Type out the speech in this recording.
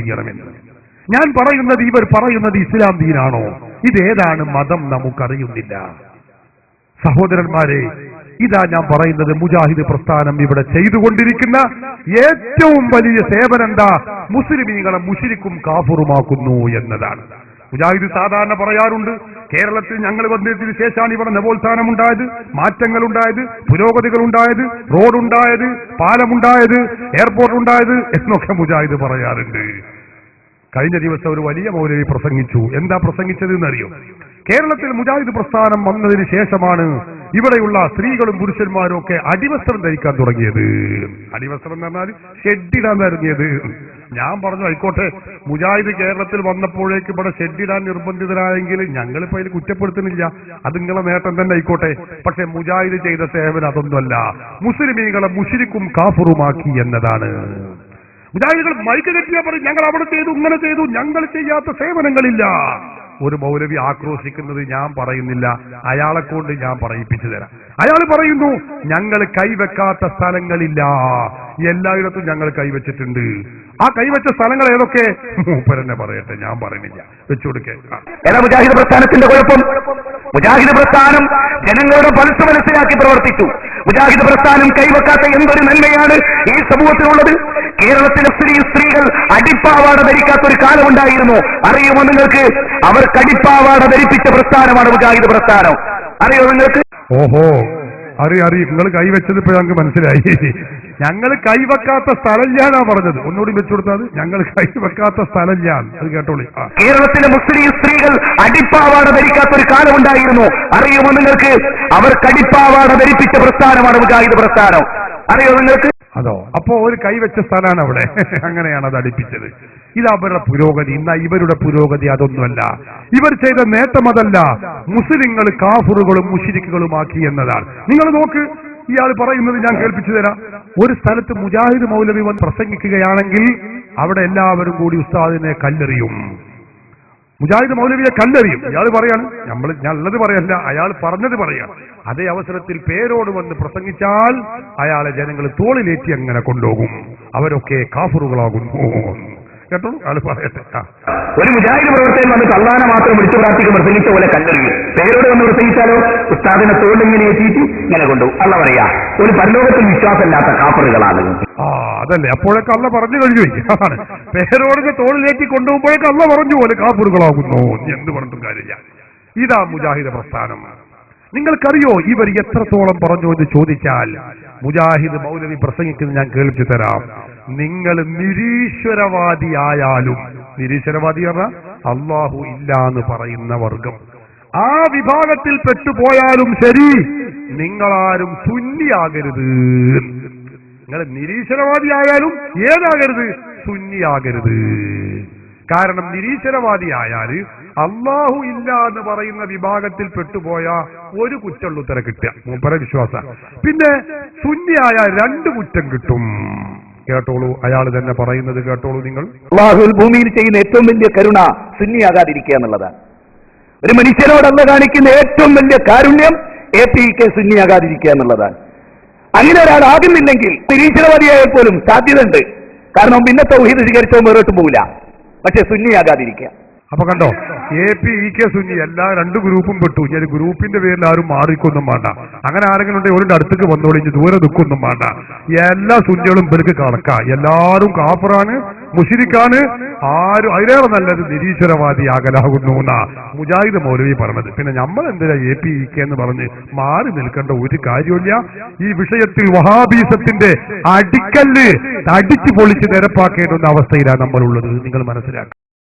ചെയ്യണമെന്ന്. ഞാൻ പറയുന്നത് ഇവർ പറയുന്നത് ഇസ്ലാം ദീനാണോ? ഇതേതാണ് മതം നമുക്കറിയുന്നില്ല. സഹോദരന്മാരെ, ഇതാ ഞാൻ പറയുന്നത്, മുജാഹിദ് പ്രസ്ഥാനം ഇവിടെ ചെയ്തുകൊണ്ടിരിക്കുന്ന ഏറ്റവും വലിയ സേവനം എന്താ? മുസ്ലിമീങ്ങളെ മുശ്രിക്കും കാഫിറുമാക്കുന്നു എന്നതാണ്. മുജാഹിദ് സാധാരണ പറയാറുണ്ട്, കേരളത്തിൽ ഞങ്ങൾ വന്നതിന് ശേഷമാണ് ഇവിടെ നവോത്ഥാനം ഉണ്ടായത്, മാറ്റങ്ങൾ ഉണ്ടായത്, പുരോഗതികൾ ഉണ്ടായത്, റോഡുണ്ടായത്, പാലമുണ്ടായത്, എയർപോർട്ട് ഉണ്ടായത് എന്നൊക്കെ മുജാഹിദ് പറയാറുണ്ട്. കഴിഞ്ഞ ദിവസം ഒരു വലിയ മൗലവി പ്രസംഗിച്ചു. എന്താ പ്രസംഗിച്ചത് എന്നറിയോ? കേരളത്തിൽ മുജാഹിദ് പ്രസ്ഥാനം വന്നതിന് ശേഷമാണ് ഇവിടെയുള്ള സ്ത്രീകളും പുരുഷന്മാരും ഒക്കെ അടിവസ്ത്രം ധരിക്കാൻ തുടങ്ങിയത്. അടിവസ്ത്രം എന്ന് പറഞ്ഞാൽ ഷെഡിടാൻ തുടങ്ങിയത്. ഞാൻ പറഞ്ഞു, ആയിക്കോട്ടെ, മുജാഹിദ് കേരളത്തിൽ വന്നപ്പോഴേക്ക് ഇവിടെ ഷെഡിടാൻ നിർബന്ധിതരായെങ്കിൽ ഞങ്ങളിപ്പോ അതിൽ കുറ്റപ്പെടുത്തുന്നില്ല, അത് നിങ്ങളെ നേട്ടം തന്നെ ആയിക്കോട്ടെ. പക്ഷെ മുജാഹിദ് ചെയ്ത സേവനം അതൊന്നുമല്ല, മുസ്ലിമീങ്ങളെ മുശ്രിക്കും കാഫിറുമാക്കി എന്നതാണ്. മുജാഹിദുകൾ മൈക്ക് കെട്ടിയാ പറയും, ഞങ്ങൾ അവിടെ ചെയ്തു, ഇങ്ങനെ ചെയ്തു, ഞങ്ങൾ ചെയ്യാത്ത സേവനങ്ങളില്ല. ഒരു മൗലവി ആക്രോശിക്കുന്നത് ഞാൻ പറയുന്നില്ല, അയാളെ കൊണ്ട് ഞാൻ പറയിപ്പിച്ചു തരാം. അയാൾ പറയുന്നു, ഞങ്ങൾ കൈവെക്കാത്ത സ്ഥലങ്ങളില്ല, എല്ലായിടത്തും ഞങ്ങൾ കൈവച്ചിട്ടുണ്ട്. ആ കൈവച്ച സ്ഥലങ്ങൾ ഏതൊക്കെ? മൂപ്പരെന്നെ പറയട്ടെ, ഞാൻ പറയുന്നില്ല, വെച്ചുകൊടുക്കേ. മുജാഹിദ് പ്രസ്ഥാനത്തിന്റെ കുഴപ്പം, മുജാഹിദ് പ്രസ്ഥാനം ജനങ്ങളുടെ മനസ്സ് മനസ്സിലാക്കി പ്രവർത്തിച്ചു. മുജാഹിദ് പ്രസ്ഥാനം കൈവെക്കാത്ത എന്തൊരു നന്മയാണ് ഈ സമൂഹത്തിനുള്ളത്? കേരളത്തിലെ സ്ത്രീകൾ അടിപ്പാവാട ധരിക്കാത്ത ഒരു കാലമുണ്ടായിരുന്നു. അറിയുമോ നിങ്ങൾക്ക്? അവർക്ക് അടിപ്പാവാട ധരിപ്പിച്ച പ്രസ്ഥാനമാണ് മുജാഹിദ് പ്രസ്ഥാനം. അറിയോ നിങ്ങൾക്ക്? ഓഹോ, അറിയാം. നിങ്ങൾ കൈവച്ചത് ഇപ്പൊ ഞങ്ങൾക്ക് മനസ്സിലായി. ഞങ്ങൾ കൈവെക്കാത്ത സ്ഥലം ഞാനാ പറഞ്ഞത്. ഒന്നുകൂടി വെച്ചുകൊടുത്തത്, ഞങ്ങൾ കൈവെക്കാത്ത സ്ഥലം ഞാൻ. അത് കേട്ടോളി. കേരളത്തിലെ മുസ്ലിം സ്ത്രീകൾ അടിപ്പാവാട ധരിക്കാത്ത ഒരു കാലമുണ്ടായിരുന്നു. അറിയുമോ നിങ്ങൾക്ക്? അവർക്ക് അടിപ്പാവാട ധരിപ്പിച്ച പ്രസ്ഥാനമാണ് മുജാഹിദ് പ്രസ്ഥാനം. അറിയോ നിങ്ങൾക്ക്? അതോ, അപ്പോ ഒരു കൈവച്ച സ്ഥലമാണ് അവിടെ. അങ്ങനെയാണ് അത് അടിപ്പിച്ചത്. ഇത് അവരുടെ പുരോഗതി. ഇന്ന ഇവരുടെ പുരോഗതി അതൊന്നുമല്ല. ഇവർ ചെയ്ത നേട്ടം അതല്ല, മുസ്ലിങ്ങൾ കാഫിറുകളും മുശ്രിക്കുകളുമാക്കി എന്നതാണ്. നിങ്ങൾ നോക്ക്, ഇയാൾ പറയുന്നത് ഞാൻ കേൾപ്പിച്ചു തരാം. ഒരു സ്ഥലത്ത് മുജാഹിദ് മൗലവി വന്ന് പ്രസംഗിക്കുകയാണെങ്കിൽ അവിടെ എല്ലാവരും കൂടി ഉസ്താദിനെ കല്ലെറിയും. മുജാഹിദ് മൗലവിയെ കല്ലെറിയും. ഇയാൾ പറയാണ്, ഞാൻ ഉള്ളത് പറയല്ല, അയാൾ പറഞ്ഞത് പറയാം. അതേ അവസരത്തിൽ പേരോട് വന്ന് പ്രസംഗിച്ചാൽ അയാളെ ജനങ്ങൾ തോളിലേറ്റി അങ്ങനെ കൊണ്ടുപോകും. അവരൊക്കെ കാഫിറുകളാകുന്നു. കേട്ടോ, ആള് പറയട്ടെ. ഒരു മുജാഹിദ് പ്രവർത്തകൻ വന്ന് അള്ളാനെ മാത്രം വിളിച്ചു പ്രാർത്ഥിക്കും, പ്രസംഗിച്ച പോലെ കല്ലെറിയും. പേരോട് വന്ന് പ്രസംഗിച്ചാലോ ഉസ്താദിനെ തോളിങ്ങനെ എത്തിയിട്ട് ഇങ്ങനെ കൊണ്ടു. അള്ള പറയാ, ഒരു പരലോകത്തിൽ വിശ്വാസമില്ലാത്ത കാഫറുകളാണ്. അതല്ലേ, അപ്പോഴൊക്കെ അള്ള പറഞ്ഞു കഴിഞ്ഞു. പേരോടിന്റെ തോളിലേറ്റി കൊണ്ടുപോകുമ്പോഴേക്ക് അള്ള പറഞ്ഞു പോലെ കാഫറുകളാകുന്നു. എന്ത് പറഞ്ഞിട്ടും കാര്യമില്ല. ഇതാ മുജാഹിദ് പ്രസ്ഥാനം. നിങ്ങൾക്കറിയോ ഇവർ എത്രത്തോളം പറഞ്ഞു എന്ന് ചോദിച്ചാൽ, മുജാഹിദ് മൗലവി പ്രസംഗിക്കുന്നത് ഞാൻ കേൾപ്പിച്ചു തരാം. നിങ്ങൾ നിരീശ്വരവാദിയായാലും, നിരീശ്വരവാദി പറഞ്ഞാൽ അള്ളാഹു ഇല്ല എന്ന് പറയുന്ന വർഗം, ആ വിഭാഗത്തിൽ പെട്ടുപോയാലും ശരി, നിങ്ങളാരും സുന്നിയാകരുത്. നിങ്ങൾ നിരീശ്വരവാദിയായാലും ഏതാകരുത്? സുന്നിയാകരുത്. കാരണം നിരീശ്വരവാദിയായാൽ അള്ളാഹു ഇല്ല എന്ന് പറയുന്ന വിഭാഗത്തിൽ പെട്ടുപോയ ഒരു കുറ്റമുള്ള ഉത്തരം കിട്ടുക, മൂപ്പര വിശ്വാസം. പിന്നെ സുന്നിയായ 2 കുറ്റം കിട്ടും. കേട്ടോളൂ, അയാൾ തന്നെ പറയുന്നത് കേട്ടോളൂ നിങ്ങൾ. അള്ളാഹുൽ ഭൂമിയിൽ ചെയ്യുന്ന ഏറ്റവും വലിയ കരുണ സുന്നിയാകാതിരിക്കുക എന്നുള്ളതാണ്. ഒരു മനുഷ്യനോടല്ല കാണിക്കുന്ന ഏറ്റവും വലിയ കാരുണ്യം APK സുന്നിയാകാതിരിക്കുക എന്നുള്ളതാണ്. അങ്ങനെ ഒരാൾ ആകുന്നില്ലെങ്കിൽ നിരീശ്വരവാദിയായാൽ പോലും സാധ്യതയുണ്ട്. കാരണം പിന്നെ തൗഹീദ് സ്വീകരിച്ചോ മുന്നോട്ട് പോകില്ല. പക്ഷെ സുന്നിയാകാതിരിക്കുക. അപ്പൊ കണ്ടോ, APK സുന്നി എല്ലാ 2 ഗ്രൂപ്പും പെട്ടു. ഞാൻ ഗ്രൂപ്പിന്റെ പേരിൽ ആരും മാറിക്കൊന്നും വേണ്ട. അങ്ങനെ ആരെങ്കിലും ഉണ്ടെങ്കിൽ ഒരു അടുത്തേക്ക് വന്നോളിഞ്ഞ് ദൂരെ നിൽക്കൊന്നും വേണ്ട. എല്ലാ സുന്നികളും ഇവർക്ക് കണക്കാ. എല്ലാവരും കാഫറാണ്, മുശ്രിക്കാണ്. ആരും അതിലേറെ നല്ലത് നിരീശ്വരവാദിയാകലാകുന്നു എന്നാ മുജാഹിദ് മൗലവി പറഞ്ഞത്. പിന്നെ നമ്മൾ എന്തിനാ APK എന്ന് പറഞ്ഞ് മാറി നിൽക്കേണ്ട ഒരു കാര്യമില്ല. ഈ വിഷയത്തിൽ വഹാബീസത്തിന്റെ അടിക്കല്ല് അടിച്ചു പൊളിച്ച് നിരപ്പാക്കേണ്ടുന്ന അവസ്ഥയിലാണ് നമ്മളുള്ളത്. നിങ്ങൾ മനസ്സിലാക്കുക.